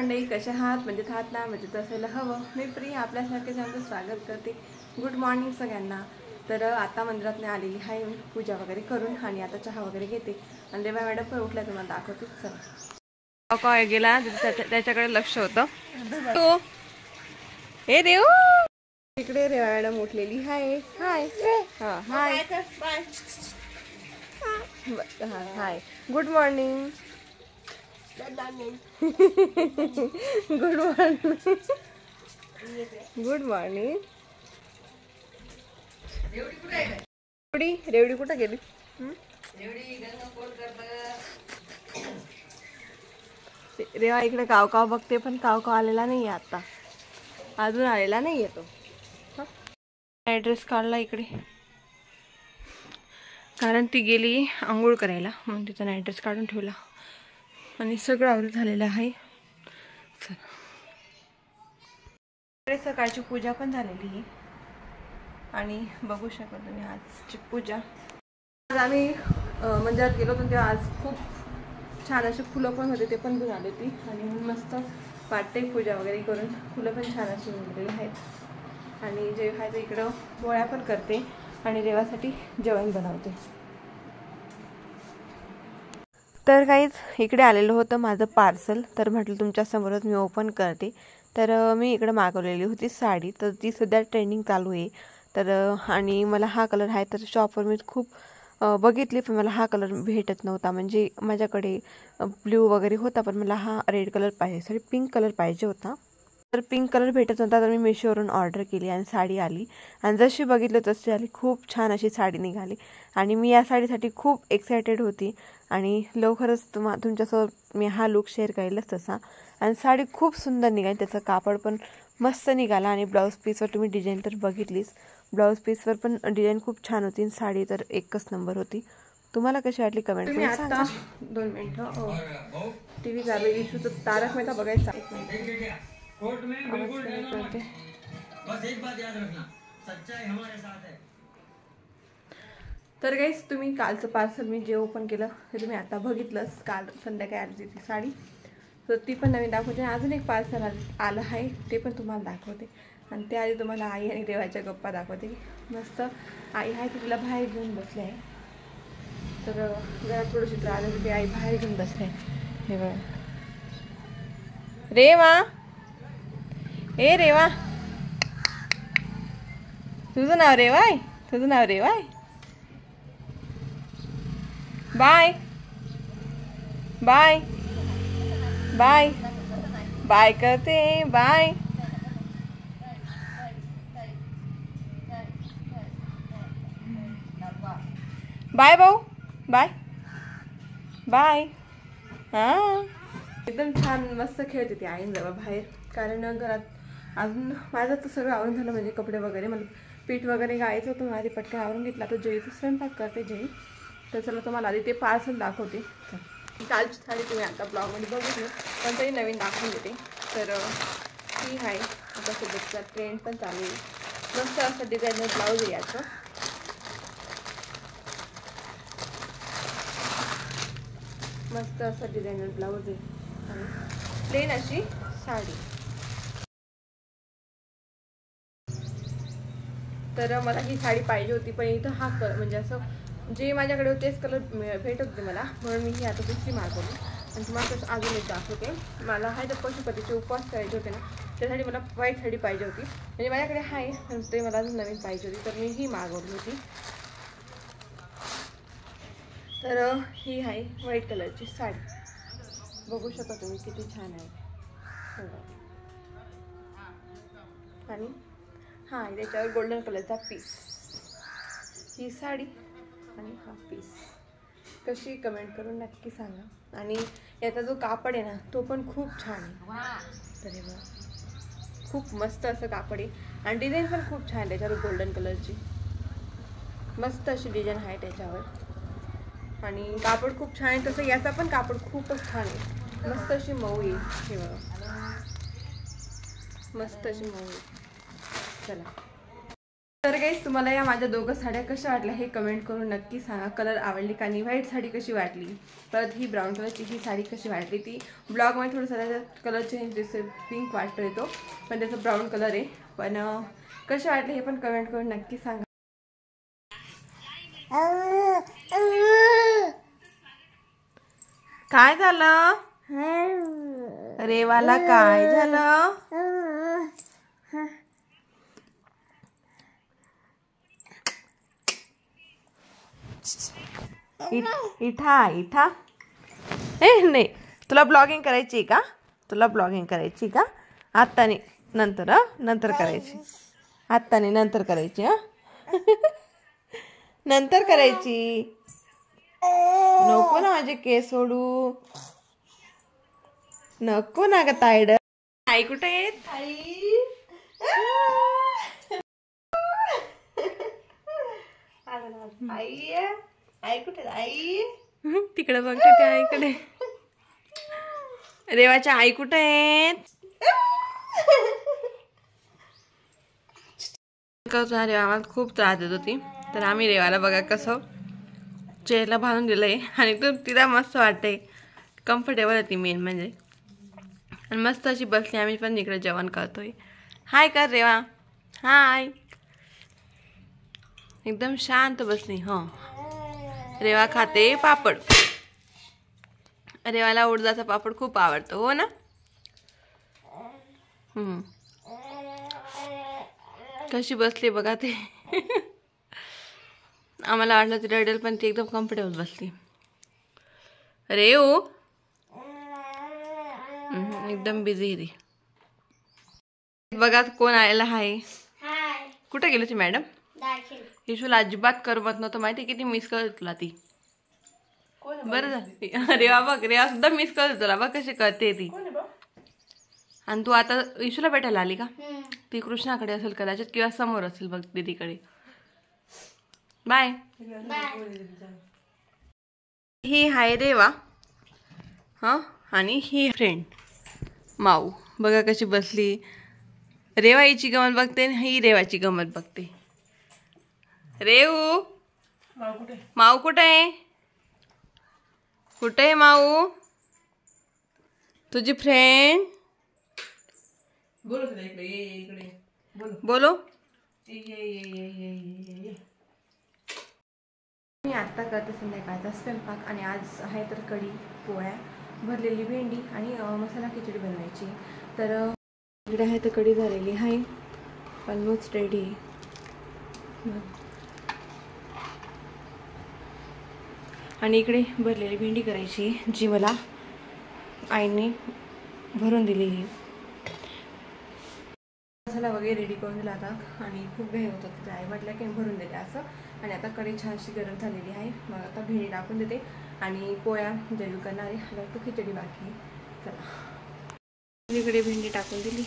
मंडळी, कशा आहात? म्हणजे आहात ना, म्हणजे असायला हवं. मी प्रिया आपल्यासारखे त्यांचं स्वागत करते. गुड मॉर्निंग सगळ्यांना. तर आता मंदिरात नाही आलेली आहे, पूजा वगैरे करून आणि आता चहा वगैरे घेते. आणि रेवा मॅडम पण उठल्या, तुम्हाला दाखवते. चला काय गेला त्याच्याकडे लक्ष होतं. तो हे देव इकडे रेवा मॅडम उठलेली आहे. हाय हां hi hi good morning. Good morning. Good morning. रेवडी कुठं गेली? रेवा इकडे काव काव बघते, पण काव काव आलेला नाहीये आता, अजून आलेला नाहीये तो. ॲड्रेस काढला इकडे, कारण ती गेली आंघोळ करायला म्हणून तिचा ॲड्रेस काढून ठेवला. आणि सगळं आवरून झालेलं आहे. सकाळची पूजा पण झालेली आहे आणि बघू शकता तुम्ही आजची पूजा. आज आम्ही मंदिरात गेलो होतो तेव्हा आज खूप छान असे फुलं पण होते, ते पण घेऊन आली होती. आणि मस्त वाटते पूजा वगैरे करून. फुलं पण छान अशी मिळालेली आहेत. आणि जे आहे ते इकडं पोळ्या पण करते आणि देवासाठी जेवण बनवते. तर काहीच इकडे आलेलं होतं माझं पार्सल, तर म्हटलं तुमच्यासमोरच मी ओपन करते. तर मी इकडं मागवलेली होती साडी, तर ती सध्या ट्रेंडिंग चालू आहे. तर आणि मला हा कलर आहे, तर शॉपवर मी खूप बघितली पण मला हा कलर भेटत नव्हता. म्हणजे माझ्याकडे ब्ल्यू वगैरे होता, पण मला हा रेड कलर पाहिजे, सॉरी पिंक कलर पाहिजे होता. तर पिंक कलर भेटत नव्हता, तर मी मिशोवरून ऑर्डर केली आणि साडी आली. आणि जशी बघितलं तशी आली. खूप छान अशी साडी निघाली आणि मी या साडीसाठी खूप एक्सायटेड होती. आणि लवकरच तुमच्यासोबत मी हा लुक शेअर करेलच तसा. आणि साडी खूप सुंदर निघाली, त्याचं कापड पण मस्त निघाला. आणि ब्लाऊज पीसवर तुम्ही डिझाईन तर बघितलीच, ब्लाऊज पीसवर पण डिझाईन खूप छान होती. साडी तर एकच नंबर होती. तुम्हाला कशी वाटली कमेंट करून सांगा. 2 मिनिटं टी व्ही चालू इशू, तर तारक मेहता बघायचा. तर गाईस, तुम्ही कालचं पार्सल मी जे ओपन केलं ते तुम्ही आता बघितलंच. काल संध्याकाळी आली ती साडी, तर ती पण नवीन दाखवते. अजून एक पार्सल आलं आहे, ते पण तुम्हाला दाखवते. आणि ते आधी तुम्हाला आई आणि देवाच्या गप्पा दाखवते. मस्त आई आहे, तिला बाहेर घेऊन बसले आहे. तर जरा थोडंशी त्रास होती, आई बाहेर घेऊन बसले. हे बघा रेवा, ए रेवा, तुझं नाव रेवा आहे? तुझं नाव रेवा आहे? बाय बाय बाय बाय करते, बाय बाय भाऊ, बाय बाय. हां एकदम छान मस्त खेळते ती आईंजवळ बाहेर. कारण घरात अजून माझं तर सगळं आवरून झालं, म्हणजे कपडे वगैरे, मला पीठ वगैरे गायचं होतं. माझी पटकन आवरून घेतला. तर जयचं स्वयंपाक करते जय. तर चला तुम्हाला आधी ते पार्सल दाखवते. कालची साडी तुम्ही आता ब्लॉगमध्ये बघितली, पण तरी नवीन दाखवून देते. तर ही आहे आता सध्याचा ट्रेंड पण चालू आहे. मस्त असं डिझायनर ब्लाऊज आहे याचं. मस्त असं डिझायनर ब्लाऊज आहे आणि प्लेन अशी साडी. तर मला ही साडी पाहिजे होती, पण इथं हा कलर म्हणजे असं जे माझ्याकडे होते तेच कलर भेटत होते मला, म्हणून मी ही आता दुसरी मागवली. आणि तुम्हाला तसं अजून एक दाखवते. मला आहे तर पशुपतीचे उपवास करायचे होते ना, त्यासाठी मला व्हाईट साडी पाहिजे होती. म्हणजे माझ्याकडे आहे, पण ते मला अजून नवीन पाहिजे होती, तर मी ही मागवली होती. तर ही आहे व्हाईट कलरची साडी. बघू शकता तुम्ही किती छान आहे. आणि हां त्याच्यावर गोल्डन कलरचा पीस, ही साडी आणि हा पीस. कशी कमेंट करून नक्की सांगा. आणि याचा जो कापड आहे ना, तो पण खूप छान आहे. तर बघा खूप मस्त असं कापड आहे आणि डिझाईन पण खूप छान आहे त्याच्यावर गोल्डन कलरची. मस्त अशी डिझाईन आहे त्याच्यावर आणि कापड खूप छान आहे. तसं याचा पण कापड खूपच छान आहे. मस्त अशी मऊ आहे. हे बघा मस्त अशी मऊ आहे. चला तर गाईस तुम्हाला या माझ्या दोघं साड्या कशा वाटल्या हे कमेंट करून नक्की सांगा. कलर आवडली का नाही, व्हाईट साडी कशी वाटली, परत ही ब्राऊन कलरची ही साडी कशी वाटली. ती ब्लॉगमध्ये थोडंसं त्याचा कलर चेंज दिसतो, पिंक वाटतोय तो, पण त्याचा ब्राऊन कलर आहे. पण कसे वाटले हे पण कमेंट करून नक्की सांगा. काय झालं रेवाला, काय झालं? इठा इठा नाही, तुला ब्लॉगिंग करायची का? तुला ब्लॉगिंग करायची का? आत्ता नाही, नंतर नंतर करायची. आत्ता नाही, नंतर करायची. नंतर करायची. नको ना माझे केस सोडू, नको ना ग तायड. आई कुठे आहेत? आई आई कुठे? आई तिकडे बघते त्या आईकडे. रेवाच्या आई कुठे आहेत? रेवा खूप त्रास देत होती, तर आम्ही रेवाला बघा कसं चेअरला बांधून दिलंय आणि तो तिला मस्त वाटते, कम्फर्टेबल होती मेन म्हणजे. आणि मस्त अशी बसली. आम्ही पण इकडे जेवण करतोय. हाय कर रेवा, हाय. एकदम शांत बसली. हो, रेवा खाते पापड. रेवाला उडदाचा पापड खूप आवडतो, हो ना? कशी बसली बघा ते. आम्हाला वाटलं ती रडेल, पण ती एकदम कम्फर्टेबल बसली. रेऊ एकदम बिझी ती. बघा कोण आलेला आहे. कुठे गेली ती मॅडम? इशूला अजिबात करमत नव्हतं माहिती, किती मिस करत तुला ती. बरं झालं रेवा बघ, रेवा सुद्धा मिस करत तुला, बघ कशी करते ती. आणि तू आता इशूला भेटायला आली का? ती कृष्णाकडे असेल कदाचित, किंवा समोर असेल बघ दीदीकडे. बाय. ही हाय रेवा, हा, आणि ही फ्रेंड माऊ. बघा कशी बसली. रेवा हिची गमत बघते, ही रेवाची गमत बघते. रेऊ माऊ कुठे आहे? कुठे आहे माऊ? तुझी फ्रेंड बोलो इकडे, इकडे बोलो. मी आत्ता करते संध्याकाळचा स्वयंपाक, आणि आज आहे तर कढी, पोळ्या, भरलेली भेंडी आणि मसाला खिचडी बनवायची. तर इकडे आहे तर कढी झालेली आहे, ऑलमोस्ट रेडी. आणि इकडे भरलेली भेंडी करायची, जी मला आईने भरून दिलेली. मसाला वगैरे रेडी करून दिला आता, आणि खूप घाई होत होती. आई म्हटलं की भरून देते असं. आणि आता कढी छानशी गरम झालेली आहे. मग आता भेंडी टाकून देते आणि पोळ्या जरूर करणार आहे. आता तो खिचडी बाकी. चला, इकडे भेंडी टाकून दिली.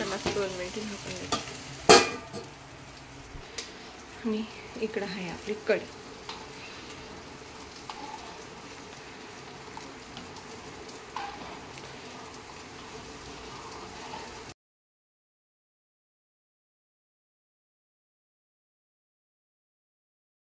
मस्त 2 मिनिटे झाकून देते. आणि इकडं आहे आपली कढी.